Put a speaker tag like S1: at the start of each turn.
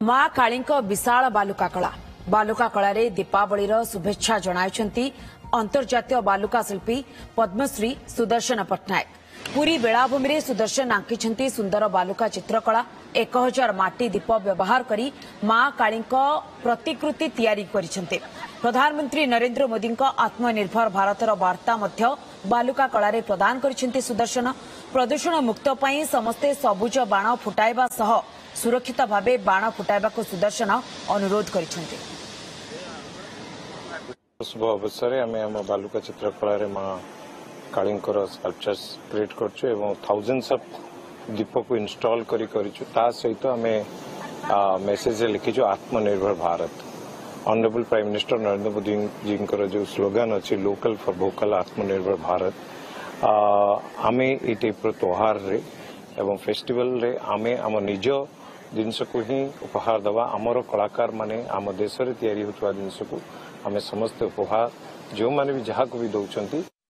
S1: मां काली विशाल बालुका कला बालुका कलारे दीपावली शुभेच्छा जणाइछंती अंतर्जातीय बालुका शिल्पी पद्मश्री सुदर्शन पट्टनायक। पूरी बेलाभूमि में सुदर्शन आंकिछंती सुंदर बालुका चित्रकला 1000 माटी दीप व्यवहार करी मां काली प्रतिकृति तैयारी करिछंती। प्रधानमंत्री नरेंद्र मोदी आत्मनिर्भर भारतर वार्ता मध्य बालुका कलारे प्रदान करिछंती सुदर्शन। प्रदूषण मुक्त पई समस्ते सबुज बाण फुटाइबा सह सुरक्षित भावे बाण फुटाइबा को सुदर्शन अनुरोध करिछंती।
S2: शुभ अवसर में आम बालुका चित्रकला माँ काली स्कल्पचर्स क्रिएट करछु एवं थाउजेंड्स ऑफ दीप को इंस्टॉल ता सहित आम मेसेज लिखीचु आत्मनिर्भर Bharat. Honourable prime minister Narendra Modi ji जो स्लोगान अच्छी लोकल फॉर वोकल आत्मनिर्भर भारत आम ये टाइप त्योहार रे एवं फेस्टिवल रे आम आम निज जिनस को ही उपहार दवा आमर कलाकार माने आम देश रे तैयारी होतवा जिनस को आम समस्त उपहार जो माने भी जहाँ को भी दौरान।